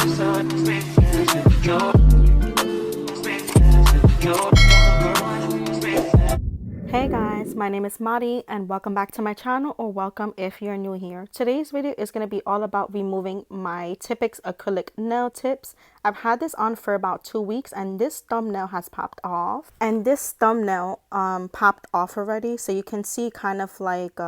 Hey guys, my name is Mari and welcome back to my channel, or welcome if you're new here. Today's video is going to be all about removing my Tipex acrylic nail tips. I've had this on for about 2 weeks and this thumbnail has popped off. And this thumbnail popped off already, so you can see kind of like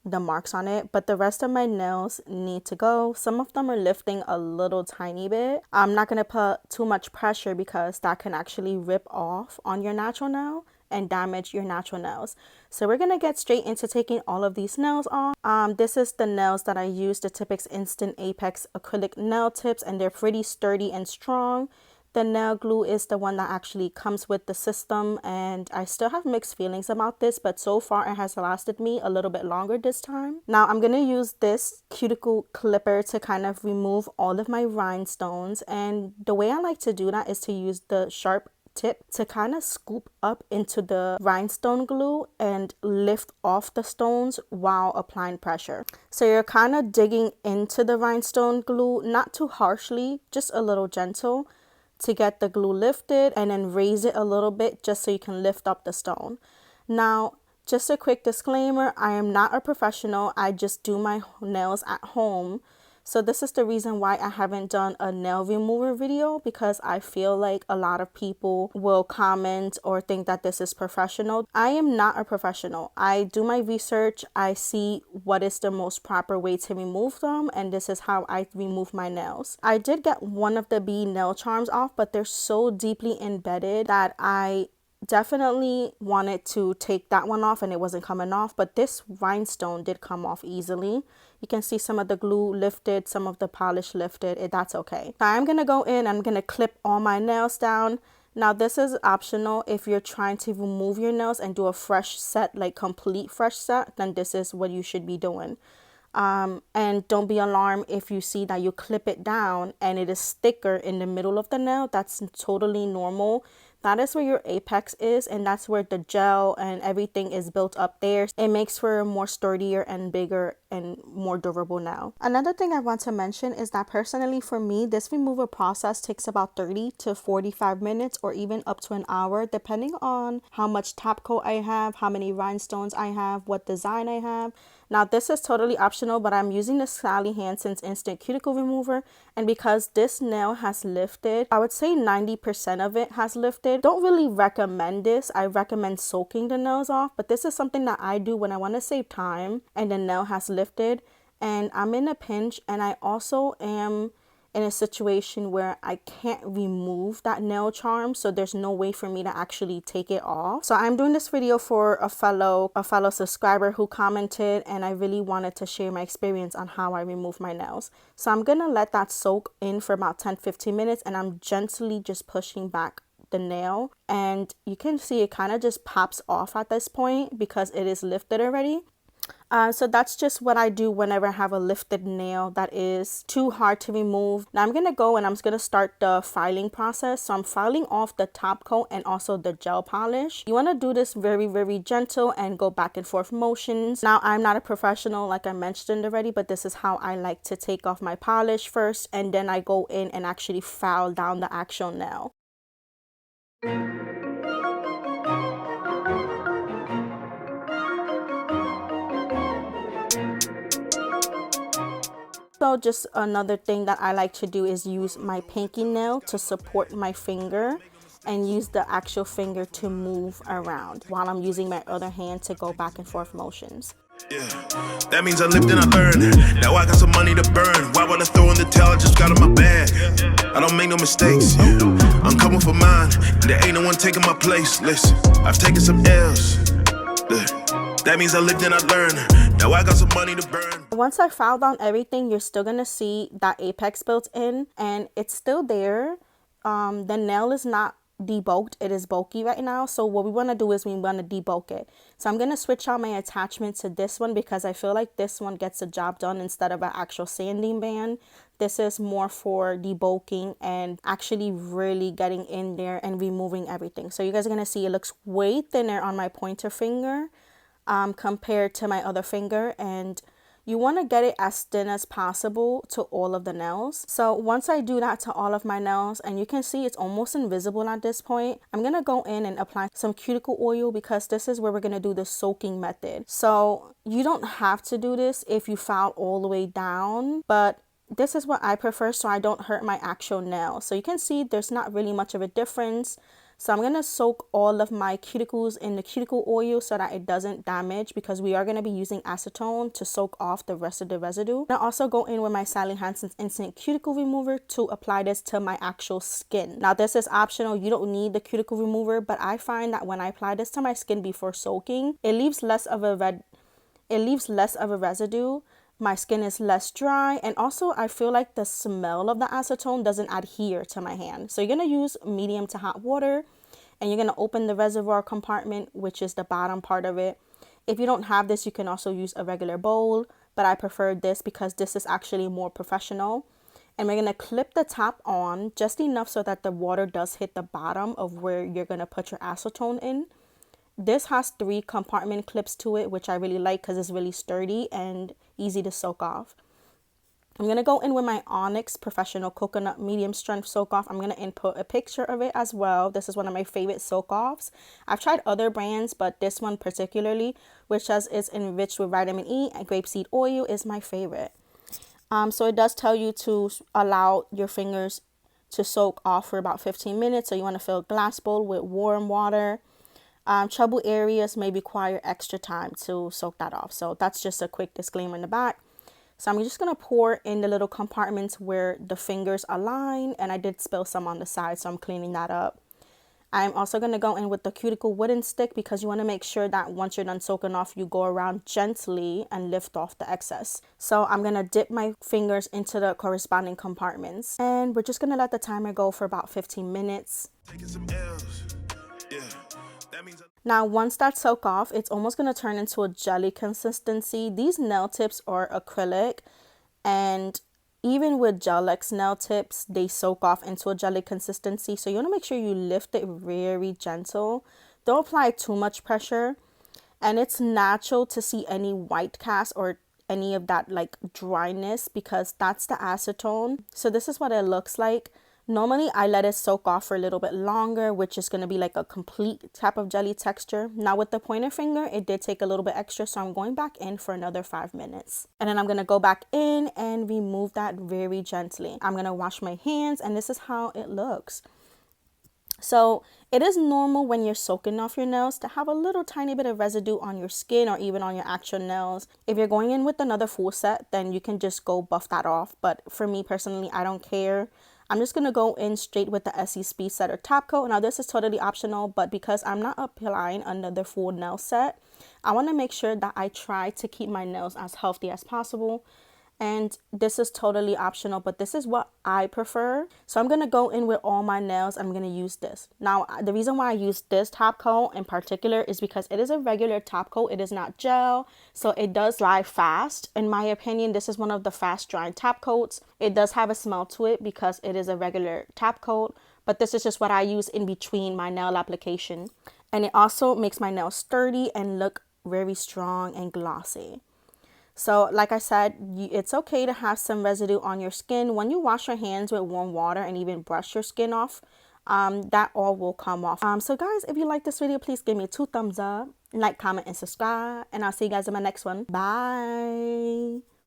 the marks on it, but the rest of my nails need to go. Some of them are lifting a little tiny bit. I'm not going to put too much pressure because that can actually rip off on your natural nail and damage your natural nails. So we're gonna get straight into taking all of these nails off. This is the nails that I use, the Tipex Instant Apex acrylic nail tips, and they're pretty sturdy and strong. The nail glue is the one that actually comes with the system, and I still have mixed feelings about this, but so far it has lasted me a little bit longer this time. Now I'm gonna use this cuticle clipper to kind of remove all of my rhinestones, and the way I like to do that is to use the sharp tip to kind of scoop up into the rhinestone glue and lift off the stones while applying pressure. So you're kind of digging into the rhinestone glue, not too harshly, just a little gentle, to get the glue lifted, and then raise it a little bit just so you can lift up the stone. Now, just a quick disclaimer, I am not a professional. I just do my nails at home. So this is the reason why I haven't done a nail remover video, because I feel like a lot of people will comment or think that this is professional. I am not a professional. I do my research. I see what is the most proper way to remove them, and this is how I remove my nails. I did get one of the bee nail charms off, but they're so deeply embedded that I definitely wanted to take that one off and it wasn't coming off, but this rhinestone did come off easily. You can see some of the glue lifted, some of the polish lifted. That's okay. So I'm gonna go in, I'm gonna clip all my nails down. Now this is optional. If you're trying to remove your nails and do a fresh set, like complete fresh set, then this is what you should be doing. And don't be alarmed if you see that you clip it down and it is thicker in the middle of the nail. That's totally normal. That is where your apex is, and that's where the gel and everything is built up there. It makes for a more sturdier and bigger and more durable nail. Another thing I want to mention is that personally for me, this removal process takes about 30 to 45 minutes or even up to an hour, depending on how much top coat I have, how many rhinestones I have, what design I have. Now this is totally optional, but I'm using the Sally Hansen's Instant Cuticle Remover, and because this nail has lifted, I would say 90% of it has lifted. Don't really recommend this. I recommend soaking the nails off, but this is something that I do when I want to save time and the nail has lifted and I'm in a pinch, and I also am in a situation where I can't remove that nail charm, so there's no way for me to actually take it off. So I'm doing this video for a fellow subscriber who commented, and I really wanted to share my experience on how I remove my nails. So I'm gonna let that soak in for about 10-15 minutes, and I'm gently just pushing back the nail, and you can see it kind of just pops off at this point because it is lifted already. So that's just what I do whenever I have a lifted nail that is too hard to remove. Now I'm gonna go and I'm just gonna start the filing process. So I'm filing off the top coat and also the gel polish. You want to do this very, very gentle and go back and forth motions. Now I'm not a professional, like I mentioned already, but this is how I like to take off my polish first, and then I go in and actually file down the actual nail. So just another thing that I like to do is use my pinky nail to support my finger and use the actual finger to move around while I'm using my other hand to go back and forth motions. Yeah, that means I lived and I learned. Now I got some money to burn. Why would I throw in the towel? I just got in my bag. I don't make no mistakes. I'm coming for mine. There ain't no one taking my place. Listen, I've taken some L's. That means I lived and I learned. Now I got some money to burn. Once I filed down everything, you're still gonna see that apex built in, and it's still there. The nail is not debulked, it is bulky right now. So what we want to do is we want to debulk it. So I'm going to switch out my attachment to this one because I feel like this one gets the job done instead of an actual sanding band. This is more for debulking and actually really getting in there and removing everything. So you guys are going to see it looks way thinner on my pointer finger compared to my other finger, and you want to get it as thin as possible to all of the nails. So once I do that to all of my nails, and you can see it's almost invisible at this point, I'm going to go in and apply some cuticle oil because this is where we're going to do the soaking method. So you don't have to do this if you file all the way down, but this is what I prefer so I don't hurt my actual nail. So you can see there's not really much of a difference. So I'm going to soak all of my cuticles in the cuticle oil so that it doesn't damage, because we are going to be using acetone to soak off the rest of the residue. I also go in with my Sally Hansen's Instant Cuticle Remover to apply this to my actual skin. Now this is optional. You don't need the cuticle remover, but I find that when I apply this to my skin before soaking, it leaves less of a residue. My skin is less dry, and also I feel like the smell of the acetone doesn't adhere to my hand. So you're going to use medium to hot water, and you're going to open the reservoir compartment, which is the bottom part of it. If you don't have this, you can also use a regular bowl, but I prefer this because this is actually more professional. And we're going to clip the top on just enough so that the water does hit the bottom of where you're going to put your acetone in. This has 3 compartment clips to it, which I really like because it's really sturdy and easy to soak off. I'm going to go in with my Onyx Professional Coconut Medium Strength Soak Off. I'm going to input a picture of it as well. This is one of my favorite soak offs. I've tried other brands, but this one particularly, which is enriched with vitamin E and grapeseed oil, is my favorite. So it does tell you to allow your fingers to soak off for about 15 minutes. So you want to fill a glass bowl with warm water. Trouble areas may require extra time to soak that off. So that's just a quick disclaimer in the back. So I'm just going to pour in the little compartments where the fingers align, and I did spill some on the side, so I'm cleaning that up. I'm also going to go in with the cuticle wooden stick because you want to make sure that once you're done soaking off, you go around gently and lift off the excess. So I'm going to dip my fingers into the corresponding compartments, and we're just going to let the timer go for about 15 minutes. Taking some L's. Yeah. Now, once that's soaked off, it's almost going to turn into a jelly consistency. These nail tips are acrylic, and even with Gel-X nail tips, they soak off into a jelly consistency. So you want to make sure you lift it very gentle. Don't apply too much pressure. And it's natural to see any white cast or any of that like dryness because that's the acetone. So this is what it looks like. Normally, I let it soak off for a little bit longer, which is going to be like a complete type of jelly texture. Now with the pointer finger, it did take a little bit extra, so I'm going back in for another 5 minutes. And then I'm going to go back in and remove that very gently. I'm going to wash my hands, and this is how it looks. So it is normal when you're soaking off your nails to have a little tiny bit of residue on your skin or even on your actual nails. If you're going in with another full set, then you can just go buff that off. But for me personally, I don't care. I'm just going to go in straight with the Essie Speed Setter top coat. Now this is totally optional, but because I'm not applying another full nail set, I want to make sure that I try to keep my nails as healthy as possible. And this is totally optional, but this is what I prefer. So I'm going to go in with all my nails. I'm going to use this. Now, the reason why I use this top coat in particular is because it is a regular top coat. It is not gel, so it does dry fast. In my opinion, this is one of the fast drying top coats. It does have a smell to it because it is a regular top coat, but this is just what I use in between my nail application. And it also makes my nails sturdy and look very strong and glossy. So like I said, it's okay to have some residue on your skin. When you wash your hands with warm water and even brush your skin off, that all will come off. So guys, if you like this video, please give me 2 thumbs up, like, comment, and subscribe. And I'll see you guys in my next one. Bye.